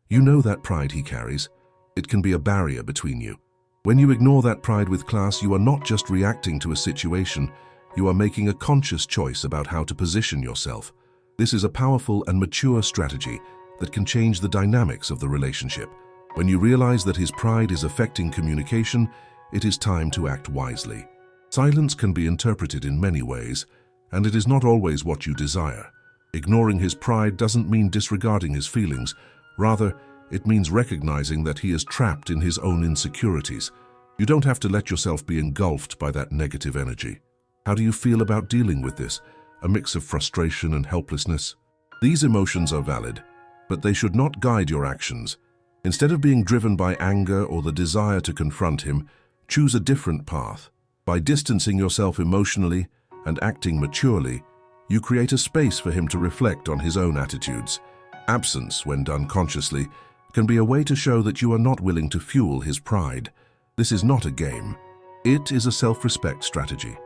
You know that pride he carries. It can be a barrier between you. When you ignore that pride with class, you are not just reacting to a situation, you are making a conscious choice about how to position yourself. This is a powerful and mature strategy that can change the dynamics of the relationship. When you realize that his pride is affecting communication, it is time to act wisely. Silence can be interpreted in many ways, and it is not always what you desire. Ignoring his pride doesn't mean disregarding his feelings. Rather, it means recognizing that he is trapped in his own insecurities. You don't have to let yourself be engulfed by that negative energy. How do you feel about dealing with this? A mix of frustration and helplessness? These emotions are valid, but they should not guide your actions. Instead of being driven by anger or the desire to confront him, choose a different path. By distancing yourself emotionally and acting maturely, you create a space for him to reflect on his own attitudes. Absence, when done consciously, can be a way to show that you are not willing to fuel his pride. This is not a game. It is a self-respect strategy.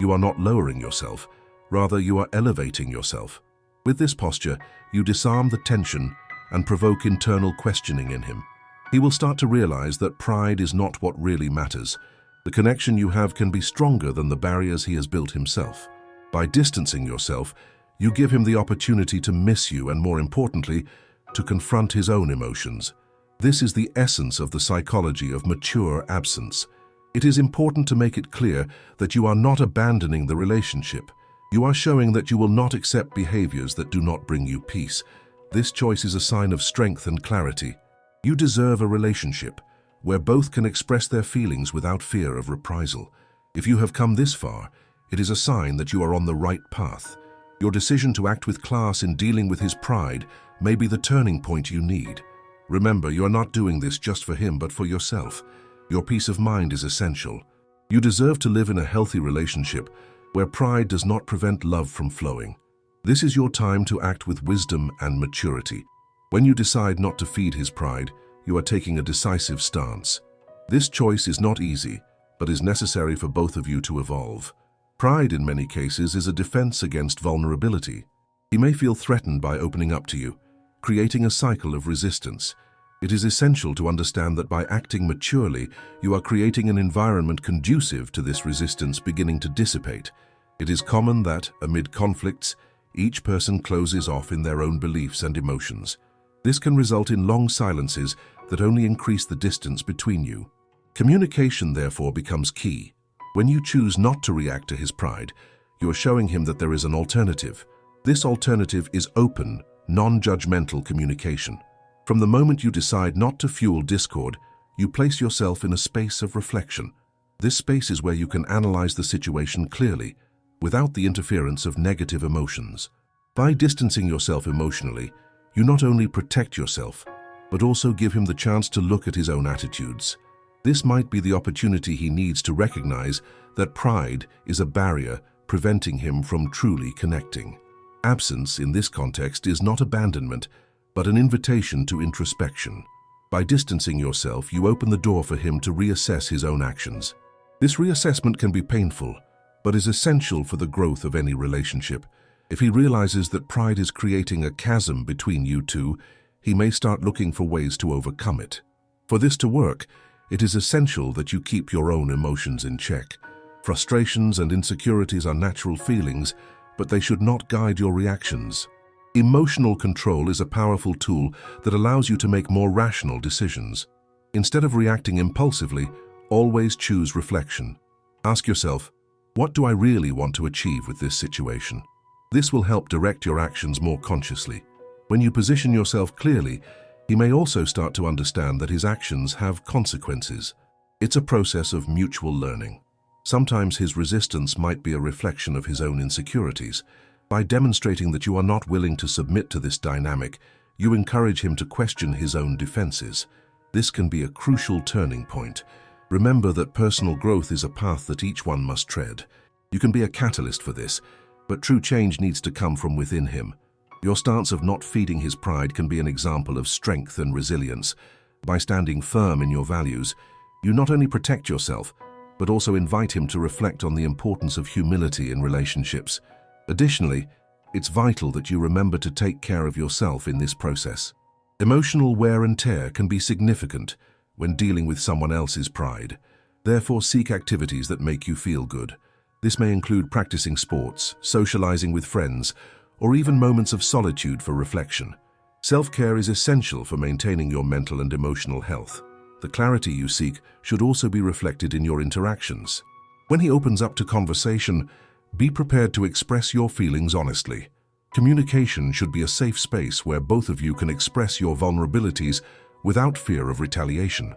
You are not lowering yourself, rather you are elevating yourself. With this posture, you disarm the tension and provoke internal questioning in him. He will start to realize that pride is not what really matters. The connection you have can be stronger than the barriers he has built himself. By distancing yourself, you give him the opportunity to miss you and, more importantly, to confront his own emotions. This is the essence of the psychology of mature absence. It is important to make it clear that you are not abandoning the relationship. You are showing that you will not accept behaviors that do not bring you peace. This choice is a sign of strength and clarity. You deserve a relationship where both can express their feelings without fear of reprisal. If you have come this far, it is a sign that you are on the right path. Your decision to act with class in dealing with his pride may be the turning point you need. Remember, you are not doing this just for him, but for yourself. Your peace of mind is essential. You deserve to live in a healthy relationship where pride does not prevent love from flowing. This is your time to act with wisdom and maturity. When you decide not to feed his pride, you are taking a decisive stance. This choice is not easy, but is necessary for both of you to evolve. Pride, in many cases, is a defense against vulnerability. He may feel threatened by opening up to you, creating a cycle of resistance. It is essential to understand that by acting maturely, you are creating an environment conducive to this resistance beginning to dissipate. It is common that, amid conflicts, each person closes off in their own beliefs and emotions. This can result in long silences that only increase the distance between you. Communication, therefore, becomes key. When you choose not to react to his pride, you are showing him that there is an alternative. This alternative is open, non-judgmental communication. From the moment you decide not to fuel discord, you place yourself in a space of reflection. This space is where you can analyze the situation clearly, without the interference of negative emotions. By distancing yourself emotionally, you not only protect yourself, but also give him the chance to look at his own attitudes. This might be the opportunity he needs to recognize that pride is a barrier preventing him from truly connecting. Absence, in this context, is not abandonment, but an invitation to introspection. By distancing yourself, you open the door for him to reassess his own actions. This reassessment can be painful, but is essential for the growth of any relationship. If he realizes that pride is creating a chasm between you two, he may start looking for ways to overcome it. For this to work, it is essential that you keep your own emotions in check. Frustrations and insecurities are natural feelings, but they should not guide your reactions. Emotional control is a powerful tool that allows you to make more rational decisions. Instead of reacting impulsively, always choose reflection. Ask yourself, what do I really want to achieve with this situation? This will help direct your actions more consciously. When you position yourself clearly, he may also start to understand that his actions have consequences. It's a process of mutual learning. Sometimes his resistance might be a reflection of his own insecurities. By demonstrating that you are not willing to submit to this dynamic, you encourage him to question his own defenses. This can be a crucial turning point. Remember that personal growth is a path that each one must tread. You can be a catalyst for this, but true change needs to come from within him. Your stance of not feeding his pride can be an example of strength and resilience. By standing firm in your values, you not only protect yourself, but also invite him to reflect on the importance of humility in relationships. Additionally, it's vital that you remember to take care of yourself in this process. Emotional wear and tear can be significant when dealing with someone else's pride. Therefore, seek activities that make you feel good. This may include practicing sports, socializing with friends, or even moments of solitude for reflection. Self-care is essential for maintaining your mental and emotional health. The clarity you seek should also be reflected in your interactions. When he opens up to conversation, be prepared to express your feelings honestly. Communication should be a safe space where both of you can express your vulnerabilities without fear of retaliation.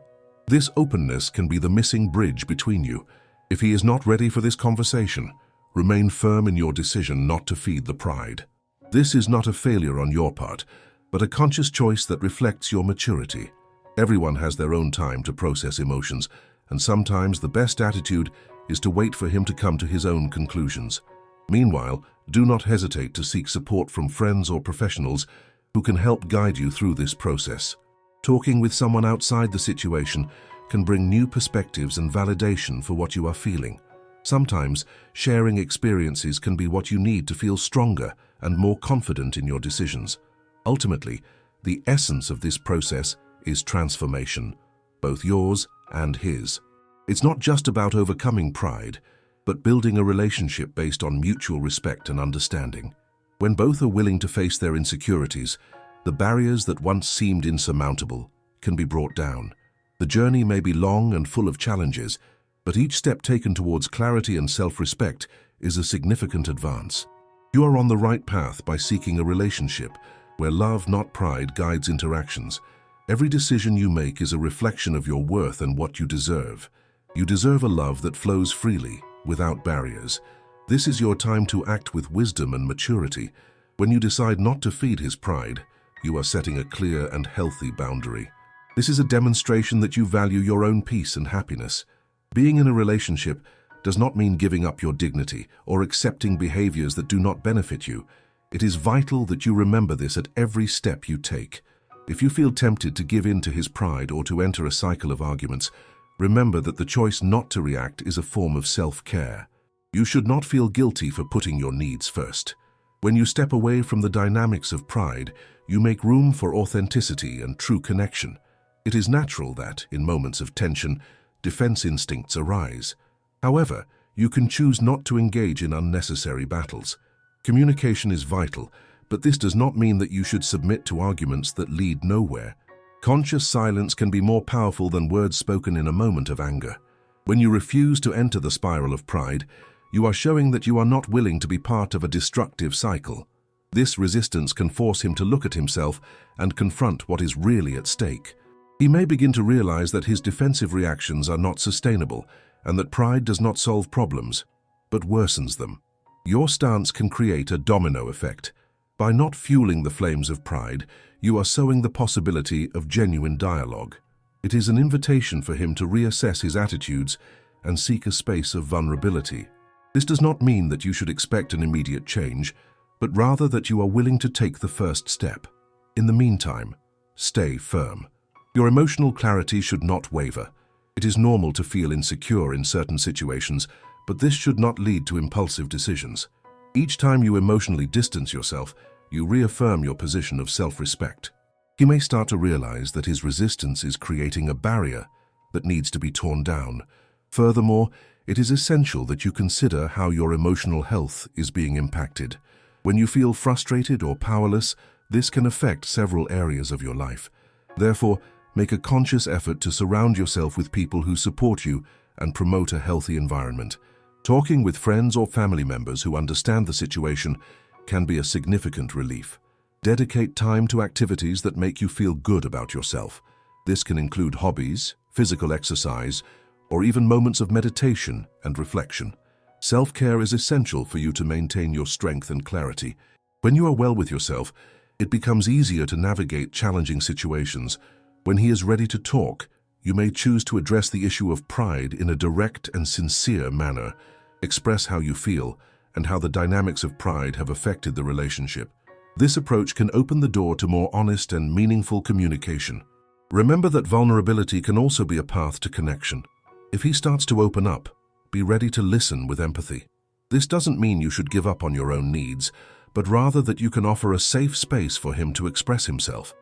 This openness can be the missing bridge between you. If he is not ready for this conversation, remain firm in your decision not to feed the pride. This is not a failure on your part, but a conscious choice that reflects your maturity. Everyone has their own time to process emotions, and sometimes the best attitude is to wait for him to come to his own conclusions. Meanwhile, do not hesitate to seek support from friends or professionals who can help guide you through this process. Talking with someone outside the situation can bring new perspectives and validation for what you are feeling. Sometimes, sharing experiences can be what you need to feel stronger and more confident in your decisions. Ultimately, the essence of this process is transformation, both yours and his. It's not just about overcoming pride, but building a relationship based on mutual respect and understanding. When both are willing to face their insecurities, the barriers that once seemed insurmountable can be brought down. The journey may be long and full of challenges, but each step taken towards clarity and self-respect is a significant advance. You are on the right path by seeking a relationship where love, not pride, guides interactions. Every decision you make is a reflection of your worth and what you deserve. You deserve a love that flows freely, without barriers. This is your time to act with wisdom and maturity. When you decide not to feed his pride, you are setting a clear and healthy boundary. This is a demonstration that you value your own peace and happiness. Being in a relationship does not mean giving up your dignity or accepting behaviors that do not benefit you. It is vital that you remember this at every step you take. If you feel tempted to give in to his pride or to enter a cycle of arguments, remember that the choice not to react is a form of self-care. You should not feel guilty for putting your needs first. When you step away from the dynamics of pride, you make room for authenticity and true connection. It is natural that, in moments of tension, defense instincts arise. However, you can choose not to engage in unnecessary battles. Communication is vital, but this does not mean that you should submit to arguments that lead nowhere. Conscious silence can be more powerful than words spoken in a moment of anger. When you refuse to enter the spiral of pride, you are showing that you are not willing to be part of a destructive cycle. This resistance can force him to look at himself and confront what is really at stake. He may begin to realize that his defensive reactions are not sustainable and that pride does not solve problems, but worsens them. Your stance can create a domino effect. By not fueling the flames of pride, you are sowing the possibility of genuine dialogue. It is an invitation for him to reassess his attitudes and seek a space of vulnerability. This does not mean that you should expect an immediate change, but rather that you are willing to take the first step. In the meantime, stay firm. Your emotional clarity should not waver. It is normal to feel insecure in certain situations, but this should not lead to impulsive decisions. Each time you emotionally distance yourself, you reaffirm your position of self-respect. He may start to realize that his resistance is creating a barrier that needs to be torn down. Furthermore, it is essential that you consider how your emotional health is being impacted. When you feel frustrated or powerless, this can affect several areas of your life. Therefore, make a conscious effort to surround yourself with people who support you and promote a healthy environment. Talking with friends or family members who understand the situation can be a significant relief. Dedicate time to activities that make you feel good about yourself. This can include hobbies, physical exercise, or even moments of meditation and reflection. Self-care is essential for you to maintain your strength and clarity. When you are well with yourself, it becomes easier to navigate challenging situations. When he is ready to talk, you may choose to address the issue of pride in a direct and sincere manner. Express how you feel and how the dynamics of pride have affected the relationship. This approach can open the door to more honest and meaningful communication. Remember that vulnerability can also be a path to connection. If he starts to open up, be ready to listen with empathy. This doesn't mean you should give up on your own needs, but rather that you can offer a safe space for him to express himself.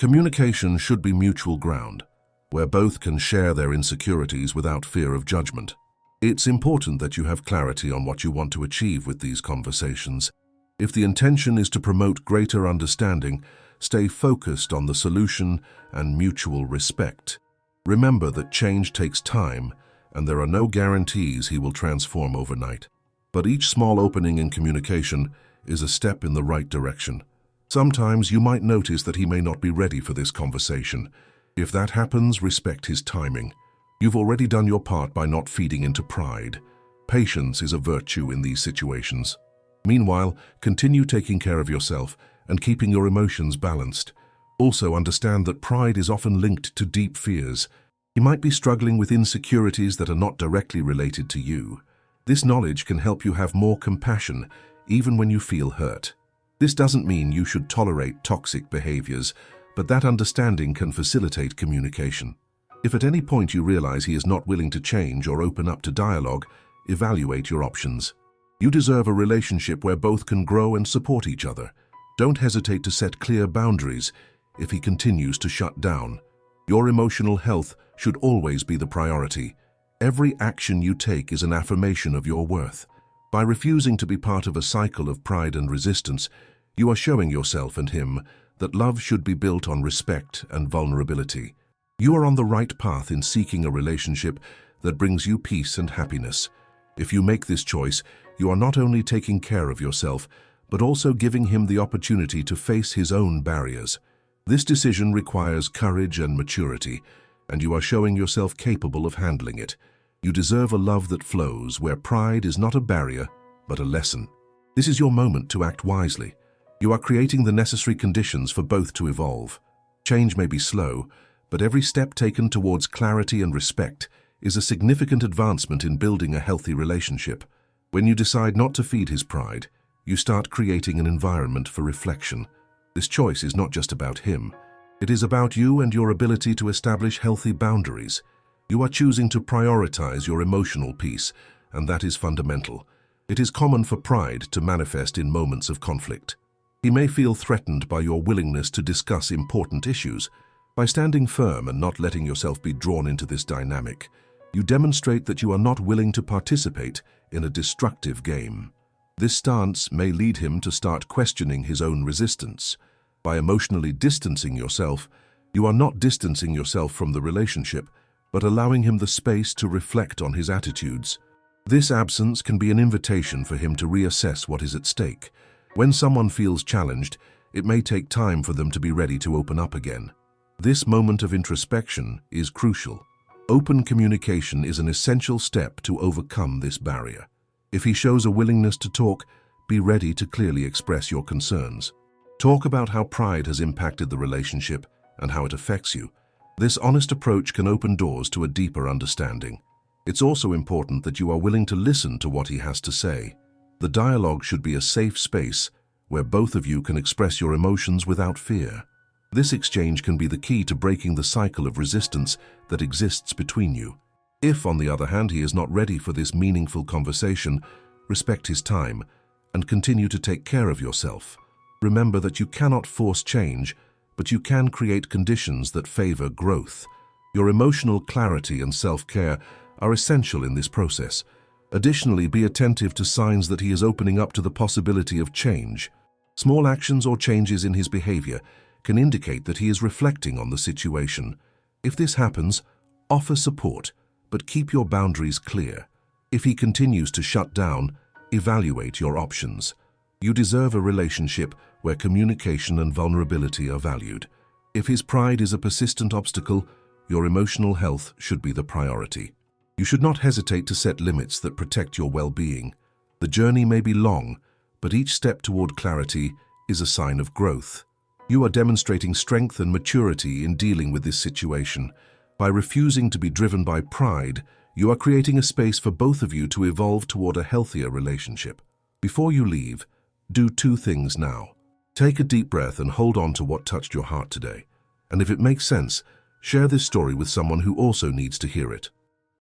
Communication should be mutual ground, where both can share their insecurities without fear of judgment. It's important that you have clarity on what you want to achieve with these conversations. If the intention is to promote greater understanding, stay focused on the solution and mutual respect. Remember that change takes time, and there are no guarantees he will transform overnight. But each small opening in communication is a step in the right direction. Sometimes you might notice that he may not be ready for this conversation. If that happens, respect his timing. You've already done your part by not feeding into pride. Patience is a virtue in these situations. Meanwhile, continue taking care of yourself and keeping your emotions balanced. Also understand that pride is often linked to deep fears. He might be struggling with insecurities that are not directly related to you. This knowledge can help you have more compassion, even when you feel hurt. This doesn't mean you should tolerate toxic behaviors, but that understanding can facilitate communication. If at any point you realize he is not willing to change or open up to dialogue, evaluate your options. You deserve a relationship where both can grow and support each other. Don't hesitate to set clear boundaries if he continues to shut down. Your emotional health should always be the priority. Every action you take is an affirmation of your worth. By refusing to be part of a cycle of pride and resistance, you are showing yourself and him that love should be built on respect and vulnerability. You are on the right path in seeking a relationship that brings you peace and happiness. If you make this choice, you are not only taking care of yourself, but also giving him the opportunity to face his own barriers. This decision requires courage and maturity, and you are showing yourself capable of handling it. You deserve a love that flows, where pride is not a barrier, but a lesson. This is your moment to act wisely. You are creating the necessary conditions for both to evolve. Change may be slow, but every step taken towards clarity and respect is a significant advancement in building a healthy relationship. When you decide not to feed his pride, you start creating an environment for reflection. This choice is not just about him. It is about you and your ability to establish healthy boundaries. You are choosing to prioritize your emotional peace, and that is fundamental. It is common for pride to manifest in moments of conflict. He may feel threatened by your willingness to discuss important issues. By standing firm and not letting yourself be drawn into this dynamic, you demonstrate that you are not willing to participate in a destructive game. This stance may lead him to start questioning his own resistance. By emotionally distancing yourself, you are not distancing yourself from the relationship, but allowing him the space to reflect on his attitudes. This absence can be an invitation for him to reassess what is at stake. When someone feels challenged, it may take time for them to be ready to open up again. This moment of introspection is crucial. Open communication is an essential step to overcome this barrier. If he shows a willingness to talk, be ready to clearly express your concerns. Talk about how pride has impacted the relationship and how it affects you. This honest approach can open doors to a deeper understanding. It's also important that you are willing to listen to what he has to say. The dialogue should be a safe space where both of you can express your emotions without fear. This exchange can be the key to breaking the cycle of resistance that exists between you. If, on the other hand, he is not ready for this meaningful conversation, respect his time and continue to take care of yourself. Remember that you cannot force change, but you can create conditions that favor growth. Your emotional clarity and self-care are essential in this process. Additionally, be attentive to signs that he is opening up to the possibility of change. Small actions or changes in his behavior can indicate that he is reflecting on the situation. If this happens, offer support, but keep your boundaries clear. If he continues to shut down, evaluate your options. You deserve a relationship where communication and vulnerability are valued. If his pride is a persistent obstacle, your emotional health should be the priority. You should not hesitate to set limits that protect your well-being. The journey may be long, but each step toward clarity is a sign of growth. You are demonstrating strength and maturity in dealing with this situation. By refusing to be driven by pride, you are creating a space for both of you to evolve toward a healthier relationship. Before you leave, do two things now. Take a deep breath and hold on to what touched your heart today. And if it makes sense, share this story with someone who also needs to hear it.